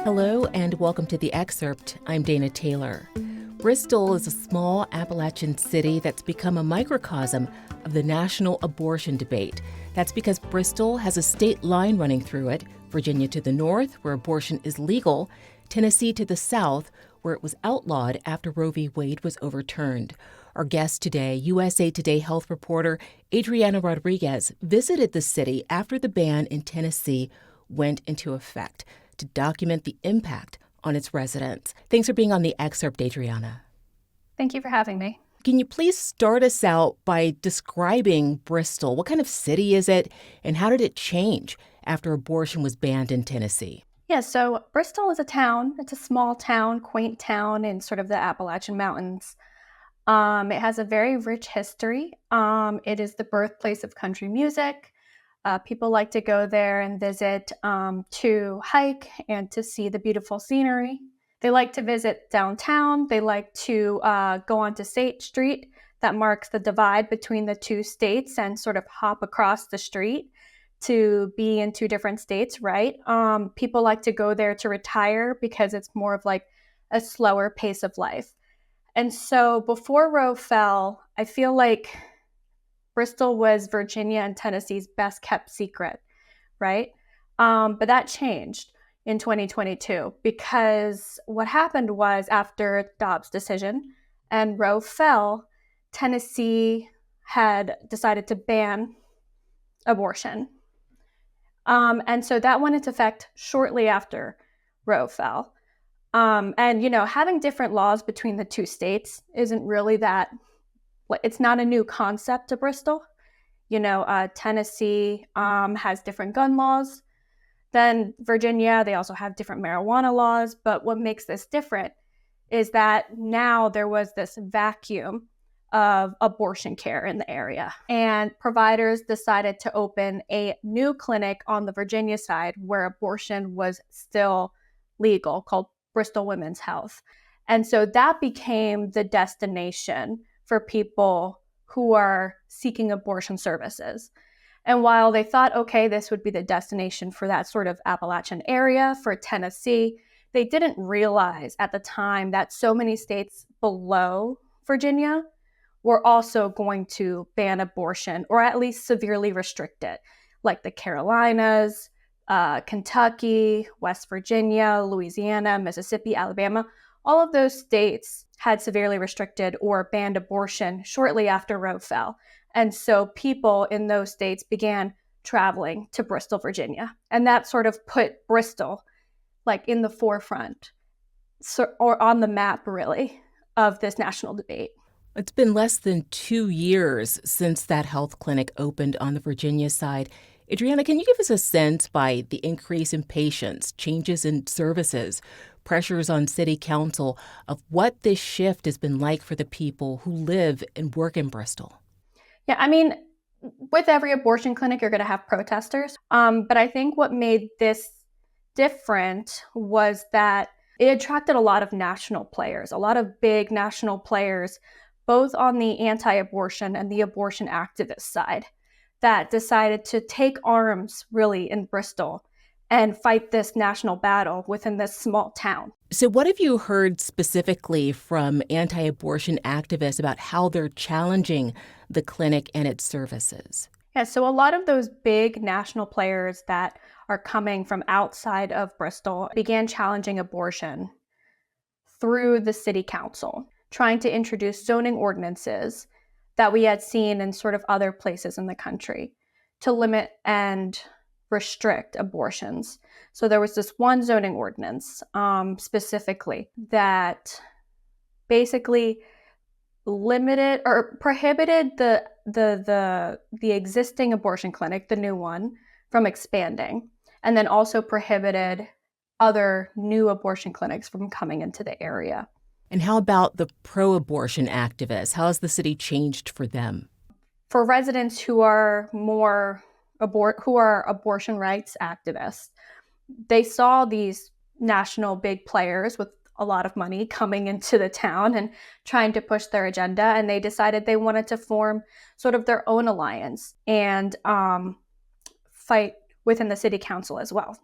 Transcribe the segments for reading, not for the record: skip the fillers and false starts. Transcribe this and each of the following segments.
Hello and welcome to The Excerpt. I'm Dana Taylor. Bristol is a small Appalachian city that's become a microcosm of the national abortion debate. That's because Bristol has a state line running through it, Virginia to the north, where abortion is legal, Tennessee to the south, where it was outlawed after Roe v. Wade was overturned. Our guest today, USA Today health reporter Adrianna Rodriguez, visited the city after the ban in Tennessee went into effect to document the impact on its residents. Thanks for being on The Excerpt, Adrianna. Thank you for having me. Can you please start us out by describing Bristol? What kind of city is it, and how did it change after abortion was banned in Tennessee? Yeah, so Bristol is a town. It's a small town, quaint town in sort of the Appalachian Mountains. It has a very rich history. It is the birthplace of country music. People like to go there and visit to hike and to see the beautiful scenery. They like to visit downtown. They like to go onto State Street that marks the divide between the two states and sort of hop across the street to be in two different states, right? People like to go there to retire because it's more of like a slower pace of life. And so before Roe fell, I feel like Bristol was Virginia and Tennessee's best kept secret, right? But that changed in 2022 because what happened was after Dobbs' decision and Roe fell, Tennessee had decided to ban abortion. And so that went into effect shortly after Roe fell. And, you know, having different laws between the two states isn't really that, it's not a new concept to Bristol. You know, Tennessee has different gun laws than Virginia. They also have different marijuana laws. But what makes this different is that now there was this vacuum of abortion care in the area. And providers decided to open a new clinic on the Virginia side where abortion was still legal, called Bristol Women's Health. And so that became the destination for people who are seeking abortion services. And while they thought, okay, this would be the destination for that sort of Appalachian area for Tennessee, they didn't realize at the time that so many states below Virginia were also going to ban abortion or at least severely restrict it, like the Carolinas, Kentucky, West Virginia, Louisiana, Mississippi, Alabama. All of those states had severely restricted or banned abortion shortly after Roe fell. And so people in those states began traveling to Bristol, Virginia. And that sort of put Bristol like in the forefront or on the map, really, of this national debate. It's been less than 2 years since that health clinic opened on the Virginia side. Adrianna, can you give us a sense by the increase in patients, changes in services, pressures on city council of what this shift has been like for the people who live and work in Bristol? Yeah, I mean, with every abortion clinic, you're going to have protesters. But I think what made this different was that it attracted a lot of national players, a lot of big national players, both on the anti-abortion and the abortion activist side, that decided to take arms really in Bristol and fight this national battle within this small town. So what have you heard specifically from anti-abortion activists about how they're challenging the clinic and its services? Yeah, so a lot of those big national players that are coming from outside of Bristol began challenging abortion through the city council, trying to introduce zoning ordinances that we had seen in sort of other places in the country to limit and restrict abortions. So there was this one zoning ordinance specifically that basically limited or prohibited the existing abortion clinic, the new one, from expanding, and then also prohibited other new abortion clinics from coming into the area. And how about the pro-abortion activists? How has the city changed for them? For residents who are more abortion rights activists, they saw these national big players with a lot of money coming into the town and trying to push their agenda, and they decided they wanted to form sort of their own alliance and fight within the city council as well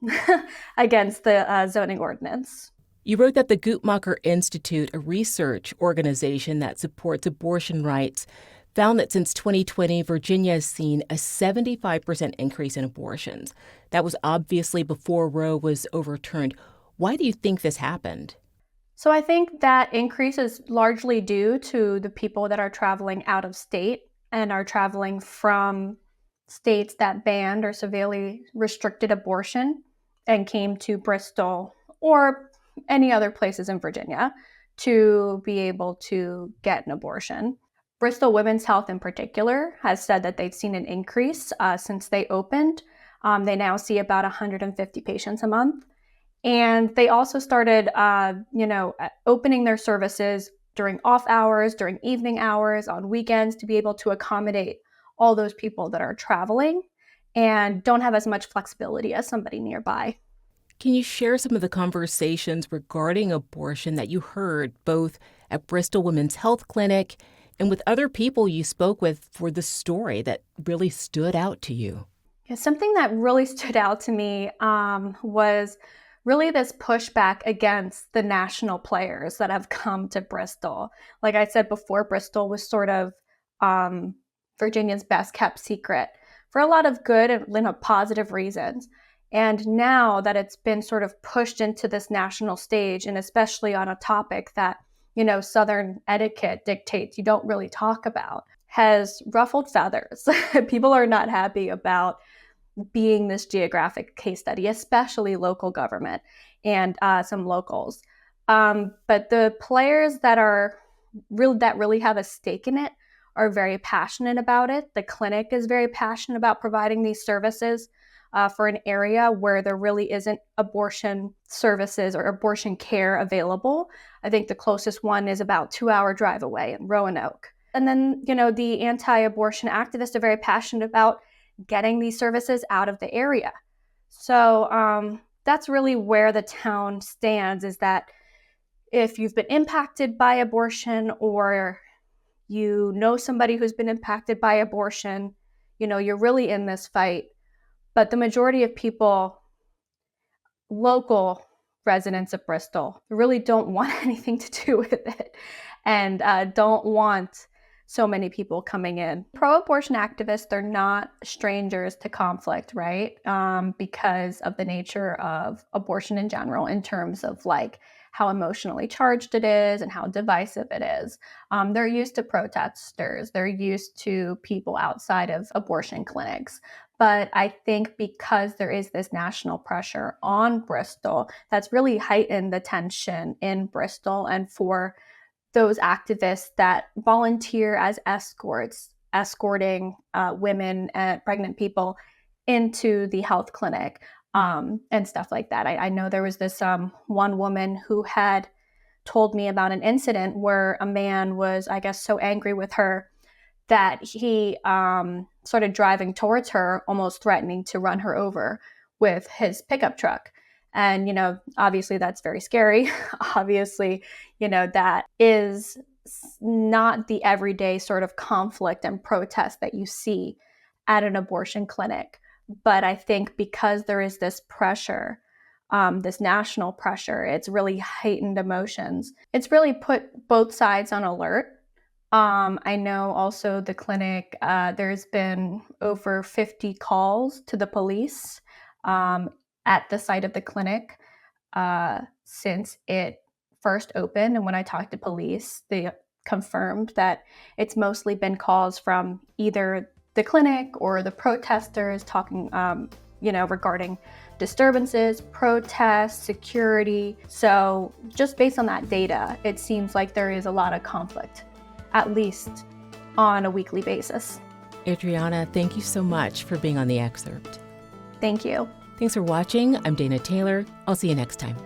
against the zoning ordinance. You wrote that the Guttmacher Institute, a research organization that supports abortion rights, found that since 2020, Virginia has seen a 75% increase in abortions. That was obviously before Roe was overturned. Why do you think this happened? So I think that increase is largely due to the people that are traveling out of state and are traveling from states that banned or severely restricted abortion and came to Bristol or any other places in Virginia to be able to get an abortion. Bristol Women's Health in particular has said that they've seen an increase since they opened. They now see about 150 patients a month. And they also started, opening their services during off hours, during evening hours, on weekends to be able to accommodate all those people that are traveling and don't have as much flexibility as somebody nearby. Can you share some of the conversations regarding abortion that you heard both at Bristol Women's Health Clinic and with other people you spoke with for the story that really stood out to you? Yeah, something that really stood out to me was really this pushback against the national players that have come to Bristol. Like I said before, Bristol was sort of Virginia's best kept secret for a lot of good and positive reasons. And now that it's been sort of pushed into this national stage, and especially on a topic that, Southern etiquette dictates you don't really talk about, has ruffled feathers. People are not happy about being this geographic case study, especially local government and some locals. But the players that really have a stake in it are very passionate about it. The clinic is very passionate about providing these services for an area where there really isn't abortion services or abortion care available. I think the closest one is about 2-hour drive away in Roanoke. And then, the anti-abortion activists are very passionate about getting these services out of the area. So that's really where the town stands, is that if you've been impacted by abortion or somebody who's been impacted by abortion, you're really in this fight. But the majority of people, local residents of Bristol, really don't want anything to do with it and don't want so many people coming in. Pro-abortion activists, they're not strangers to conflict, right? Because of the nature of abortion in general, in terms of how emotionally charged it is and how divisive it is. They're used to protesters. They're used to people outside of abortion clinics. But I think because there is this national pressure on Bristol, that's really heightened the tension in Bristol, and for those activists that volunteer as escorts, escorting women and pregnant people into the health clinic and stuff like that. I know there was this one woman who had told me about an incident where a man was, I guess, so angry with her that he started driving towards her, almost threatening to run her over with his pickup truck. And, obviously that's very scary. Obviously, that is not the everyday sort of conflict and protest that you see at an abortion clinic. But I think because there is this pressure, this national pressure, it's really heightened emotions. It's really put both sides on alert. I know also the clinic, there's been over 50 calls to the police at the site of the clinic since it first opened. And when I talked to police, they confirmed that it's mostly been calls from either the clinic or the protesters talking, regarding disturbances, protests, security. So just based on that data, it seems like there is a lot of conflict, at least on a weekly basis. Adrianna, thank you so much for being on The Excerpt. Thank you. Thanks for watching. I'm Dana Taylor. I'll see you next time.